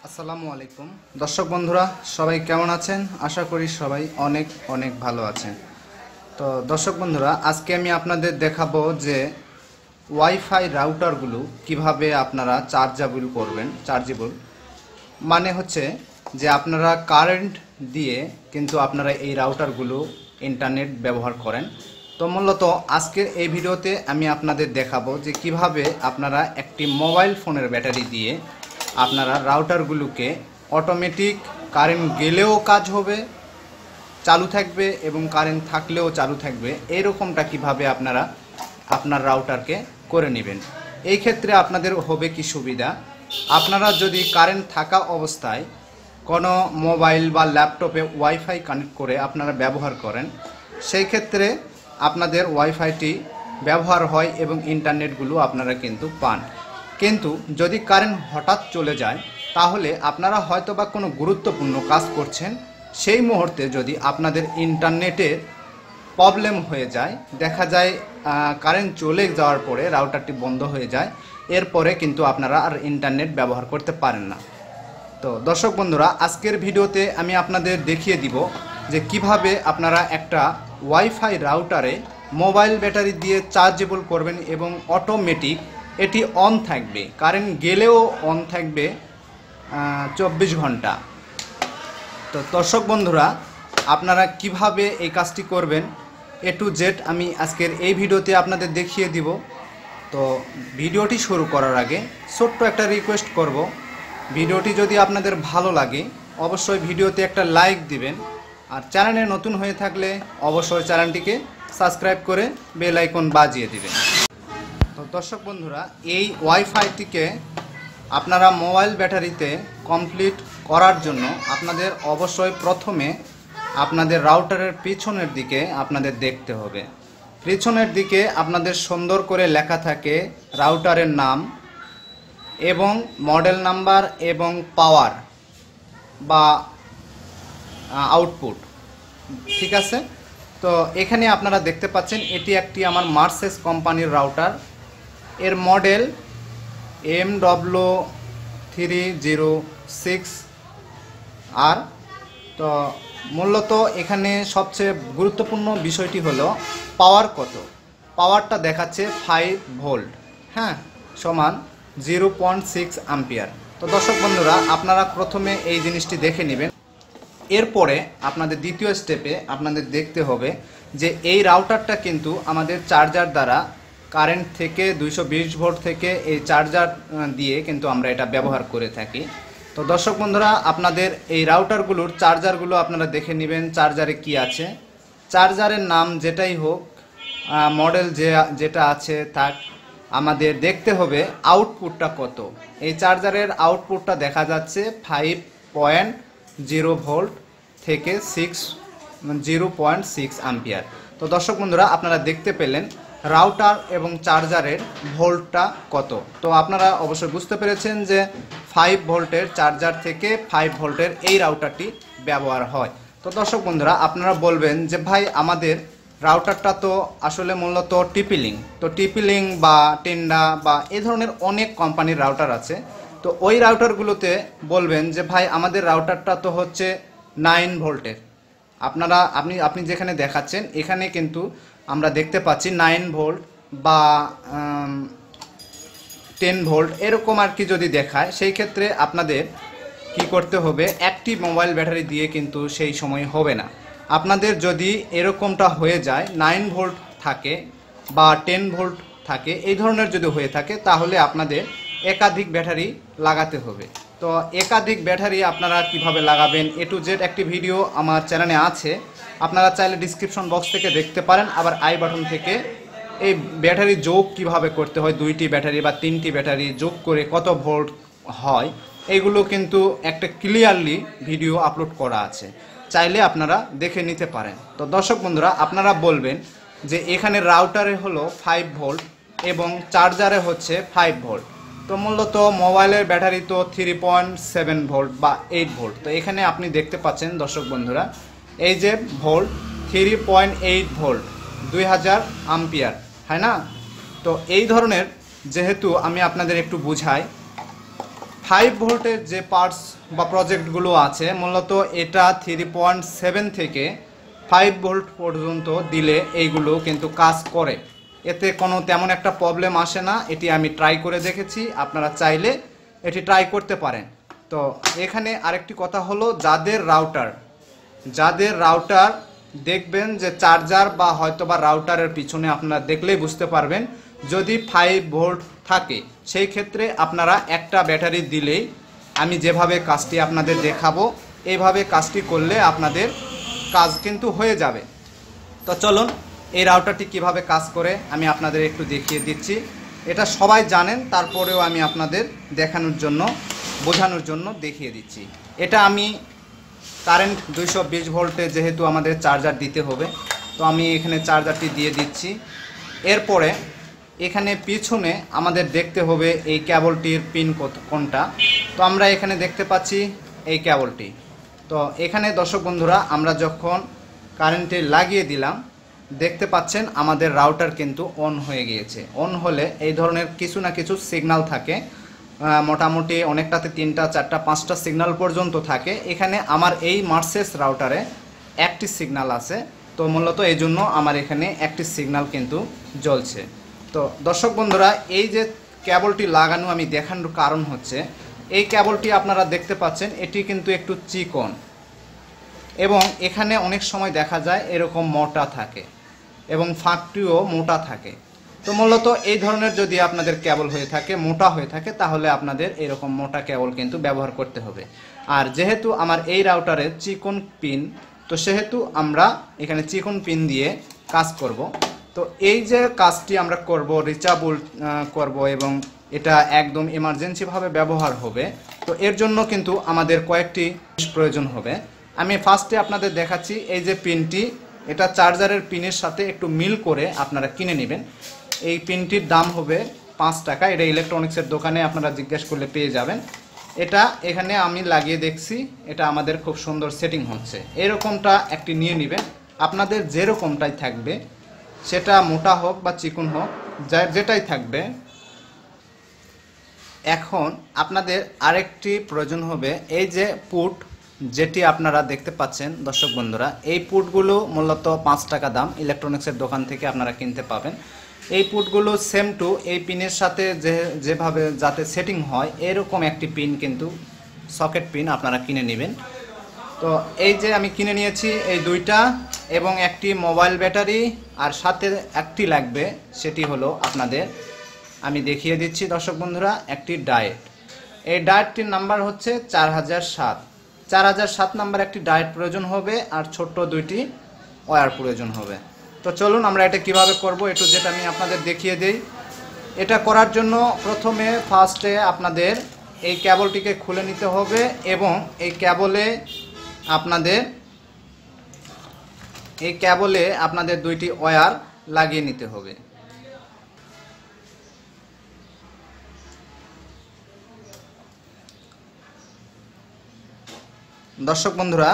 আসসালামু আলাইকুম দর্শক বন্ধুরা, সবাই কেমন আছেন? আশা করি সবাই অনেক অনেক ভালো আছেন। তো দর্শক বন্ধুরা, আজকে আমি আপনাদের দেখাবো যে ওয়াইফাই রাউটারগুলো কিভাবে আপনারা চার্জেবল করবেন। মানে হচ্ছে যে আপনারা কারেন্ট দিয়ে কিন্তু আপনারা এই রাউটারগুলো ইন্টারনেট ব্যবহার করেন। তো মূলত আজকের এই ভিডিওতে আমি আপনাদের দেখাবো যে কিভাবে আপনারা একটি মোবাইল ফোনের ব্যাটারি দিয়ে আপনারা রাউটারগুলোকে অটোমেটিক কারেন্ট গেলেও কাজ হবে, চালু থাকবে, এবং কারেন্ট থাকলেও চালু থাকবে, এইরকমটা কিভাবে আপনারা আপনার রাউটারকে করে নেবেন। এই ক্ষেত্রে আপনাদের হবে কি সুবিধা, আপনারা যদি কারেন্ট থাকা অবস্থায় কোনো মোবাইল বা ল্যাপটপে ওয়াইফাই কানেক্ট করে আপনারা ব্যবহার করেন, সেই ক্ষেত্রে আপনাদের ওয়াইফাইটি ব্যবহার হয় এবং ইন্টারনেটগুলো আপনারা কিন্তু পান। কিন্তু যদি কারেন্ট হঠাৎ চলে যায়, তাহলে আপনারা হয়তোবা কোনো গুরুত্বপূর্ণ কাজ করছেন, সেই মুহূর্তে যদি আপনাদের ইন্টারনেটের প্রবলেম হয়ে যায়, দেখা যায় কারেন্ট চলে যাওয়ার পরে রাউটারটি বন্ধ হয়ে যায়, এরপরে কিন্তু আপনারা আর ইন্টারনেট ব্যবহার করতে পারেন না। তো দর্শক বন্ধুরা, আজকের ভিডিওতে আমি আপনাদের দেখিয়ে দিব যে কিভাবে আপনারা একটা ওয়াইফাই রাউটারে মোবাইল ব্যাটারি দিয়ে চার্জেবল করবেন এবং অটোমেটিক এটি অন থাকবে, কারেন্ট গেলেও অন থাকবে 24 ঘন্টা। তো দর্শক বন্ধুরা, আপনারা কিভাবে এই কাজটি করবেন A to Z আমি আজকের এই ভিডিওতে আপনাদের দেখিয়ে দিব। তো ভিডিওটি শুরু করার আগে ছোট্ট একটা রিকোয়েস্ট করব, ভিডিওটি যদি আপনাদের ভালো লাগে অবশ্যই ভিডিওতে একটা লাইক দিবেন, আর চ্যানেলে নতুন হয়ে থাকলে অবশ্যই চ্যানেলটিকে সাবস্ক্রাইব করে বেল আইকন বাজিয়ে দিবেন। তো দর্শক বন্ধুরা, এই ওয়াইফাইটিকে আপনারা মোবাইল ব্যাটারিতে কমপ্লিট করার জন্য আপনাদের অবশ্যই প্রথমে আপনাদের রাউটারের পিছনের দিকে আপনাদের দেখতে হবে। পিছনের দিকে আপনাদের সুন্দর করে লেখা থাকে রাউটারের নাম এবং মডেল নাম্বার এবং পাওয়ার বা আউটপুট, ঠিক আছে? তো এখানে আপনারা দেখতে পাচ্ছেন এটি একটি আমার মার্সেস কোম্পানির রাউটার, এর মডেল MW306R। তো মূলত এখানে সবচেয়ে গুরুত্বপূর্ণ বিষয়টি হলো পাওয়ার কত। পাওয়ারটা দেখাচ্ছে 5 ভোল্ট, হ্যাঁ, সমান 0.6 অ্যাম্পিয়ার। তো দর্শক বন্ধুরা, আপনারা প্রথমে এই জিনিসটি দেখে নেবেন। এরপরে আপনাদের দ্বিতীয় স্টেপে আপনাদের দেখতে হবে যে এই রাউটারটা কিন্তু আমাদের চার্জার দ্বারা কারেন্ট থেকে 220 ভোল্ট থেকে এই চার্জার দিয়ে কিন্তু আমরা এটা ব্যবহার করে থাকি। তো দর্শক বন্ধুরা, আপনাদের এই রাউটারগুলোর চার্জারগুলো আপনারা দেখে নেবেন চার্জারে কি আছে। চার্জারের নাম যেটাই হোক, মডেল যেটা আছে থাক, আমাদের দেখতে হবে আউটপুটটা কত। এই চার্জারের আউটপুটটা দেখা যাচ্ছে 5.0 ভোল্ট থেকে 0.6 অ্যাম্পিয়ার। তো দর্শক বন্ধুরা, আপনারা দেখতে পেলেন রাউটার এবং চার্জারের ভোল্টটা কত। তো আপনারা অবশ্যই বুঝতে পেরেছেন যে 5 ভোল্টের চার্জার থেকে 5 ভোল্টের এই রাউটারটি ব্যবহার হয়। তো দর্শক বন্ধুরা, আপনারা বলবেন যে ভাই আমাদের রাউটারটা তো আসলে মূলত টিপি-লিঙ্ক, তো টিপি-লিঙ্ক বা টেন্ডা বা এই ধরনের অনেক কোম্পানির রাউটার আছে। তো ওই রাউটারগুলোতে বলবেন যে ভাই আমাদের রাউটারটা তো হচ্ছে 9 ভোল্টের। আপনি যেখানে দেখাচ্ছেন এখানে কিন্তু আমরা দেখতে পাচ্ছি 9 ভোল্ট বা 10 ভোল্ট এরকম আর কি যদি দেখায়, সেই ক্ষেত্রে আপনাদের কি করতে হবে, একটি মোবাইল ব্যাটারি দিয়ে কিন্তু সেই সময় হবে না। আপনাদের যদি এরকমটা হয়ে যায়, 9 ভোল্ট থাকে বা 10 ভোল্ট থাকে, এই ধরনের যদি হয়ে থাকে, তাহলে আপনাদের একাধিক ব্যাটারি লাগাতে হবে। তো একাধিক ব্যাটারি আপনারা কিভাবে লাগাবেন A to Z একটি ভিডিও আমার চ্যানেলে আছে, আপনারা চাইলে ডিসক্রিপশন বক্স থেকে দেখতে পারেন। আবার আই বাটন থেকে এই ব্যাটারি যোগ কিভাবে করতে হয়, 2টি ব্যাটারি বা 3টি ব্যাটারি যোগ করে কত ভোল্ট হয়, এইগুলো কিন্তু একটা ক্লিয়ারলি ভিডিও আপলোড করা আছে, চাইলে আপনারা দেখে নিতে পারেন। তো দর্শক বন্ধুরা, আপনারা বলবেন যে এখানে রাউটারে হলো 5 ভোল্ট এবং চার্জারে হচ্ছে 5 ভোল্ট। তো মূলত মোবাইলের ব্যাটারি তো 3.7 ভোল্ট বা 8 ভোল্ট। তো এখানে আপনি দেখতে পাচ্ছেন দর্শক বন্ধুরা, এই যে ভোল্ট 3.8 ভোল্ট 2000 অ্যাম্পিয়ার, হয় না? তো এই ধরনের, যেহেতু আমি আপনাদের একটু বুঝাই, 5 ভোল্টের যে পার্টস বা প্রজেক্টগুলো আছে মূলত এটা 3.7 থেকে 5 ভোল্ট পর্যন্ত দিলে এইগুলো কিন্তু কাজ করে, এতে কোনো তেমন একটা প্রবলেম আসে না। এটি আমি ট্রাই করে দেখেছি, আপনারা চাইলে এটি ট্রাই করতে পারেন। তো এখানে আরেকটি কথা হলো, যাদের রাউটার দেখবেন যে চার্জার বা হয়তোবা রাউটারের পিছনে আপনারা দেখলেই বুঝতে পারবেন যদি 5 ভোল্ট থাকে, সেই ক্ষেত্রে আপনারা একটা ব্যাটারি দিলেই আমি যেভাবে কাজটি আপনাদের দেখাবো এইভাবে কাজটি করলে আপনাদের কাজ কিন্তু হয়ে যাবে। তো চলুন এই রাউটারটি কিভাবে কাজ করে আমি আপনাদের একটু দেখিয়ে দিচ্ছি। এটা সবাই জানেন, তারপরেও আমি আপনাদের দেখানোর জন্য বোঝানোর জন্য দেখিয়ে দিচ্ছি। এটা আমি কারেন্ট 220 ভোল্টে যেহেতু আমাদের চার্জার দিতে হবে, তো আমি এখানে চার্জারটি দিয়ে দিচ্ছি। এরপরে এখানে পিছনে আমাদের দেখতে হবে এই কেবলটির পিন কোনটা। তো আমরা এখানে দেখতে পাচ্ছি এই কেবলটি। তো এখানে দর্শক বন্ধুরা আমরা যখন কারেন্টে লাগিয়ে দিলাম দেখতে পাচ্ছেন আমাদের রাউটার কিন্তু অন হয়ে গিয়েছে। অন হলে এই ধরনের কিছু না কিছু সিগন্যাল থাকে, মোটামুটি অনেকটাতে 3টা 4টা 5টা সিগন্যাল পর্যন্ত থাকে। এখানে আমার এই মার্সেস রাউটারে একটি সিগন্যাল আছে, তো মূলত এই জন্য আমার এখানে একটি সিগন্যাল কিন্তু জ্বলছে। তো দর্শক বন্ধুরা এই যে কেবলটি লাগানো আমি দেখানোর কারণ হচ্ছে, এই কেবলটি আপনারা দেখতে পাচ্ছেন এটি কিন্তু একটু চিকন এবং এখানে অনেক সময় দেখা যায় এরকম মোটা থাকে এবং ফাঁকটিও মোটা থাকে। তো মূলত এই ধরনের যদি আপনাদের কেবল হয়ে থাকে, মোটা হয়ে থাকে, তাহলে আপনাদের এরকম মোটা কেবল কিন্তু ব্যবহার করতে হবে। আর যেহেতু আমার এই রাউটারে চিকন পিন, তো সেহেতু আমরা এখানে চিকন পিন দিয়ে কাজ করব। তো এই যে কাজটি আমরা করব, রিচাবল করব এবং এটা একদম এমার্জেন্সিভাবে ব্যবহার হবে, তো এর জন্য কিন্তু আমাদের কয়েকটি প্রয়োজন হবে। আমি ফার্স্টে আপনাদের দেখাচ্ছি। এই যে পিনটি, এটা চার্জারের পিনের সাথে একটু মিল করে আপনারা কিনে নেবেন। এই পিনটির দাম হবে 5 টাকা। এটা ইলেকট্রনিক্সের দোকানে আপনারা জিজ্ঞেস করলে পেয়ে যাবেন। এটা এখানে আমি লাগিয়ে দেখছি, এটা আমাদের খুব সুন্দর সেটিং হচ্ছে। এরকমটা একটি নিয়ে নেবেন, আপনাদের যেরকমটাই থাকবে, সেটা মোটা হোক বা চিকন হোক, যেটাই থাকবে। এখন আপনাদের আরেকটি প্রয়োজন হবে এই যে পুট, যেটি আপনারা দেখতে পাচ্ছেন দর্শক বন্ধুরা। এই পুটগুলো মূলত 5 টাকা দাম, ইলেকট্রনিক্সের দোকান থেকে আপনারা কিনতে পাবেন। এই পুটগুলো সেম টু এই পিনের সাথে যেভাবে যাতে সেটিং হয় এরকম একটি পিন কিন্তু সকেট পিন আপনারা কিনে নেবেন। তো এই যে আমি কিনে নিয়েছি এই দুইটা এবং একটি মোবাইল ব্যাটারি, আর সাথে একটি লাগবে, সেটি হলো আপনাদের আমি দেখিয়ে দিচ্ছি দর্শক বন্ধুরা, একটি ডায়েট। এই ডায়েটটির নাম্বার হচ্ছে 4007 নাম্বার একটি ডায়েট প্রয়োজন হবে, আর ছোট্ট দুইটি ওয়্যার প্রয়োজন হবে। তো চলুন আমরা এটা কিভাবে করব একটু যেটা আমি আপনাদের দেখিয়ে দেই। এটা করার জন্য প্রথমে ফার্স্টে আপনাদের এই কেবলটিকে খুলে নিতে হবে এবং এই কেবলে আপনাদের দুইটি ওয়্যার লাগিয়ে নিতে হবে। দর্শক বন্ধুরা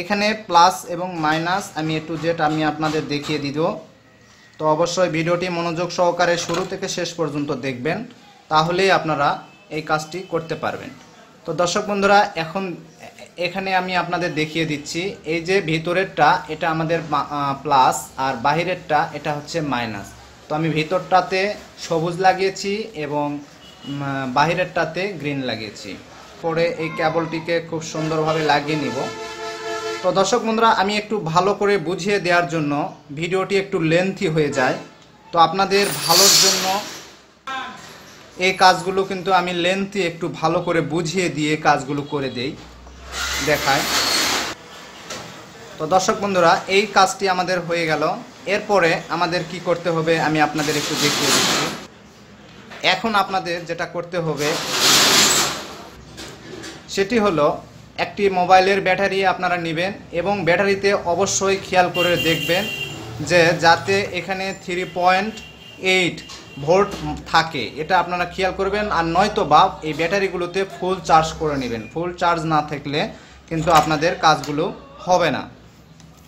এখানে প্লাস এবং মাইনাস আমি একটু যেটা আমি আপনাদের দেখিয়ে দিব। তো অবশ্যই ভিডিওটি মনোযোগ সহকারে শুরু থেকে শেষ পর্যন্ত দেখবেন, তাহলেই আপনারা এই কাজটি করতে পারবেন। তো দর্শক বন্ধুরা এখন এখানে আমি আপনাদের দেখিয়ে দিচ্ছি, এই যে ভিতরেরটা এটা আমাদের প্লাস আর বাহিরেরটা এটা হচ্ছে মাইনাস। তো আমি ভিতরটাতে সবুজ লাগিয়েছি এবং বাহিরেরটাতে গ্রিন লাগিয়েছি। পরে এই কেবলটিকে খুব সুন্দরভাবে লাগিয়ে নিব। তো দর্শক বন্ধুরা আমি একটু ভালো করে বুঝিয়ে দেওয়ার জন্য ভিডিওটি একটু লেন্থি হয়ে যায়, তো আপনাদের ভালোর জন্য এই কাজগুলো কিন্তু আমি লেন্থি একটু ভালো করে বুঝিয়ে দিয়ে কাজগুলো করে দেখায়। তো দর্শক বন্ধুরা এই কাজটি আমাদের হয়ে গেল। এরপরে আমাদের কি করতে হবে আমি আপনাদের একটু দেখিয়ে দিচ্ছি। এখন আপনাদের যেটা করতে হবে সেটি হলো একটি মোবাইলের ব্যাটারি আপনারা নেবেন এবং ব্যাটারিতে অবশ্যই খেয়াল করে দেখবেন যে যাতে এখানে 3.8 ভোল্ট থাকে, এটা আপনারা খেয়াল করবেন। আর নয়তো বা এই ব্যাটারিগুলোতে ফুল চার্জ করে নেবেন, ফুল চার্জ না থাকলে কিন্তু আপনাদের কাজগুলো হবে না।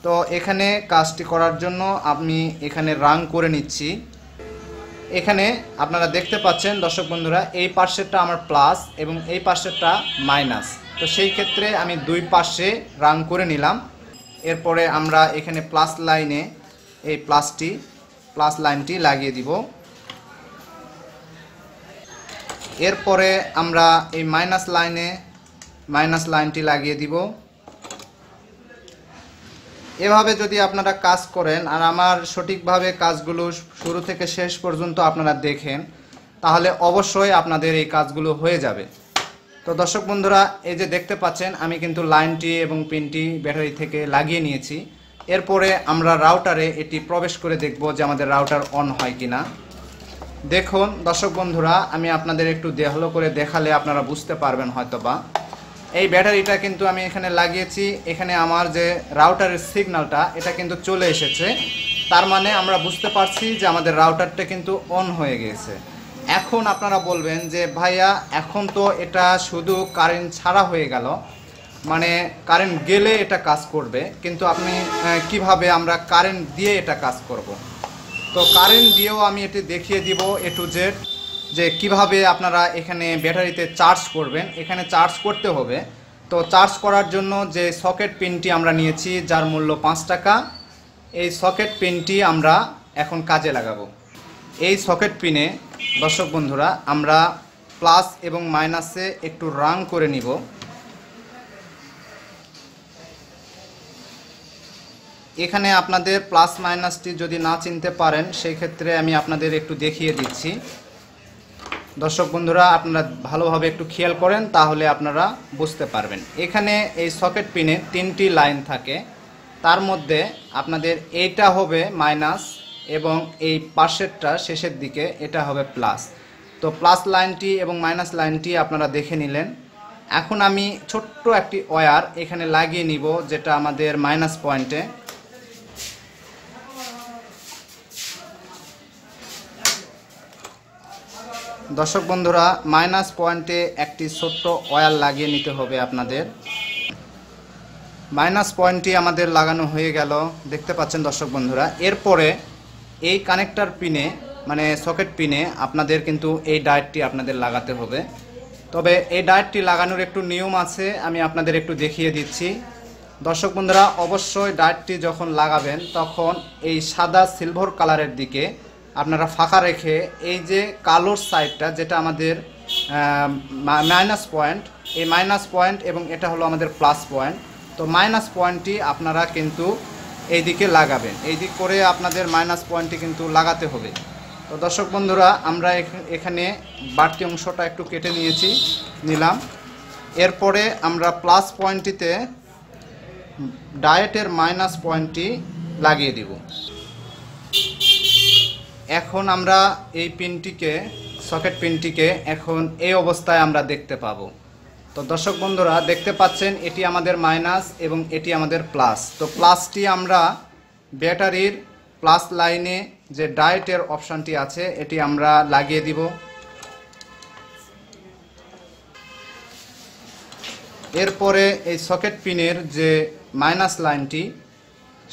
তো এখানে কাজটি করার জন্য আমি এখানে রাং করে নিচ্ছি। এখানে আপনারা দেখতে পাচ্ছেন দর্শক বন্ধুরা, এই পাশেরটা আমার প্লাস এবং এই পাশেরটা মাইনাস। তো সেই ক্ষেত্রে আমি দুই পাশে রান করে নিলাম। এরপরে আমরা এখানে প্লাস লাইনে এই প্লাস লাইনটি লাগিয়ে দিব। এরপরে আমরা এই মাইনাস লাইনে মাইনাস লাইনটি লাগিয়ে দিব। এভাবে যদি আপনারা কাজ করেন আর আমার সঠিকভাবে কাজগুলো শুরু থেকে শেষ পর্যন্ত আপনারা দেখেন, তাহলে অবশ্যই আপনাদের এই কাজগুলো হয়ে যাবে। তো দর্শক বন্ধুরা, এই যে দেখতে পাচ্ছেন আমি কিন্তু লাইনটি এবং পিনটি ব্যাটারি থেকে লাগিয়ে নিয়েছি। এরপরে আমরা রাউটারে এটি প্রবেশ করে দেখব যে আমাদের রাউটার অন হয় কিনা। দেখুন দর্শক বন্ধুরা, আমি আপনাদের একটু ভালো করে দেখালে আপনারা বুঝতে পারবেন হয়তোবা। এই ব্যাটারিটা কিন্তু আমি এখানে লাগিয়েছি, এখানে আমার যে রাউটারের সিগন্যালটা এটা কিন্তু চলে এসেছে। তার মানে আমরা বুঝতে পারছি যে আমাদের রাউটারটা কিন্তু অন হয়ে গেছে। এখন আপনারা বলবেন যে ভাইয়া এখন তো এটা শুধু কারেন্ট ছাড়া হয়ে গেল, মানে কারেন্ট গেলে এটা কাজ করবে, কিন্তু আপনি কিভাবে আমরা কারেন্ট দিয়ে এটা কাজ করব। তো কারেন্ট দিয়েও আমি এটি দেখিয়ে দিব A to Z যে কিভাবে আপনারা এখানে ব্যাটারিতে চার্জ করবেন। এখানে চার্জ করতে হবে। তো চার্জ করার জন্য যে সকেট পিনটি আমরা নিয়েছি যার মূল্য 5 টাকা, এই সকেট পিনটি আমরা এখন কাজে লাগাবো। এই সকেট পিনে দর্শক বন্ধুরা আমরা প্লাস এবং মাইনাসে একটু রাং করে নিব। এখানে আপনাদের প্লাস মাইনাসটি যদি না চিনতে পারেন সেই ক্ষেত্রে আমি আপনাদের একটু দেখিয়ে দিচ্ছি। দর্শক বন্ধুরা, আপনারা ভালোভাবে একটু খেয়াল করেন তাহলে আপনারা বুঝতে পারবেন। এখানে এই সকেট পিনে 3টি লাইন থাকে, তার মধ্যে আপনাদের এইটা হবে মাইনাস এবং এই পাশেরটা শেষের দিকে এটা হবে প্লাস। তো প্লাস লাইনটি এবং মাইনাস লাইনটি আপনারা দেখে নিলেন। এখন আমি ছোট্ট একটি ওয়্যার এখানে লাগিয়ে নিব যেটা আমাদের মাইনাস পয়েন্টে। দর্শক বন্ধুরা, মাইনাস পয়েন্টে একটি ছোট্ট ওয়্যার লাগিয়ে নিতে হবে আপনাদের। মাইনাস পয়েন্টটি আমাদের লাগানো হয়ে গেল, দেখতে পাচ্ছেন দর্শক বন্ধুরা। এরপরে এই কানেক্টর পিনে মানে সকেট পিনে আপনাদের কিন্তু এই ডায়োডটি আপনাদের লাগাতে হবে। তবে এই ডায়োডটি লাগানোর একটু নিয়ম আছে, আমি আপনাদের একটু দেখিয়ে দিচ্ছি। দর্শক বন্ধুরা, অবশ্যই ডায়োডটি যখন লাগাবেন তখন এই সাদা সিলভার কালারের দিকে আপনারা ফাঁকা রেখে এই যে কালোর সাইডটা যেটা আমাদের মাইনাস পয়েন্ট, এই মাইনাস পয়েন্ট এবং এটা হলো আমাদের প্লাস পয়েন্ট। তো মাইনাস পয়েন্টটি আপনারা কিন্তু এই দিকে লাগাবেন, এই দিক করে আপনাদের মাইনাস পয়েন্টটি কিন্তু লাগাতে হবে। তো দর্শক বন্ধুরা, আমরা এখানে বাড়তি অংশটা একটু কেটে নিলাম। এরপরে আমরা প্লাস পয়েন্টটিতে ডায়োডের মাইনাস পয়েন্টটি লাগিয়ে দিব। এখন আমরা এই পিনটিকে সকেট পিনটিকে এখন এই অবস্থায় আমরা দেখতে পাবো। তো দর্শক বন্ধুরা, দেখতে পাচ্ছেন এটি আমাদের মাইনাস এবং এটি আমাদের প্লাস। তো প্লাসটি আমরা ব্যাটারির প্লাস লাইনে যে ডায়োডের অপশানটি আছে এটি আমরা লাগিয়ে দিব। এরপরে এই সকেট পিনের যে মাইনাস লাইনটি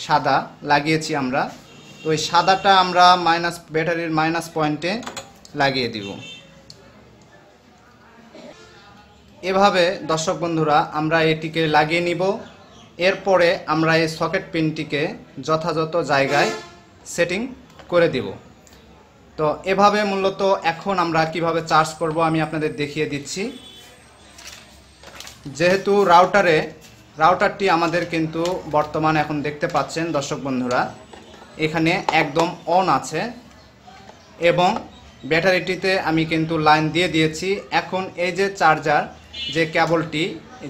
সাদা লাগিয়েছি আমরা, তো এই সাদাটা আমরা ব্যাটারির মাইনাস পয়েন্টে লাগিয়ে দিব। এভাবে দর্শক বন্ধুরা আমরা এটিকে লাগিয়ে নিব। এরপরে আমরা এই সকেট পিনটিকে যথাযথ জায়গায় সেটিং করে দিব। তো এভাবে মূলত এখন আমরা কিভাবে চার্জ করব আমি আপনাদের দেখিয়ে দিচ্ছি। যেহেতু রাউটারটি আমাদের কিন্তু বর্তমান এখন দেখতে পাচ্ছেন দর্শক বন্ধুরা এখানে একদম অন আছে এবং ব্যাটারিটিতে আমি কিন্তু লাইন দিয়ে দিয়েছি। এখন এই যে চার্জার যে কেবলটি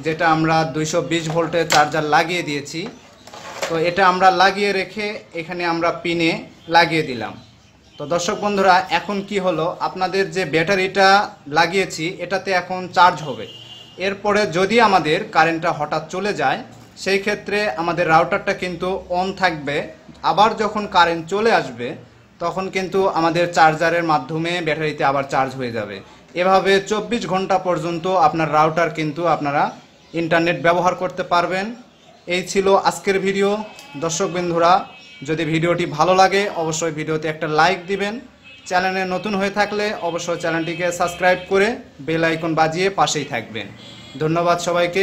যেটা আমরা 220 ভোল্টের চার্জার লাগিয়ে দিয়েছি, তো এটা আমরা লাগিয়ে রেখে এখানে আমরা পিনে লাগিয়ে দিলাম। তো দর্শক বন্ধুরা, এখন কি হলো, আপনাদের যে ব্যাটারিটা লাগিয়েছি এটাতে এখন চার্জ হবে। এরপরে যদি আমাদের কারেন্টটা হঠাৎ চলে যায় সেই ক্ষেত্রে আমাদের রাউটারটা কিন্তু অন থাকবে, আবার যখন কারেন্ট চলে আসবে তখন কিন্তু আমাদের চার্জারের মাধ্যমে ব্যাটারিতে আবার চার্জ হয়ে যাবে। এভাবে 24 ঘন্টা পর্যন্ত আপনার রাউটার কিন্তু আপনারা ইন্টারনেট ব্যবহার করতে পারবেন। এই ছিল আজকের ভিডিও। দর্শক বন্ধুরা, যদি ভিডিওটি ভালো লাগে অবশ্যই ভিডিওতে একটা লাইক দিবেন। চ্যানেলে নতুন হয়ে থাকলে অবশ্যই চ্যানেলটিকে সাবস্ক্রাইব করে বেল আইকন বাজিয়ে পাশেই থাকবেন। ধন্যবাদ সবাইকে।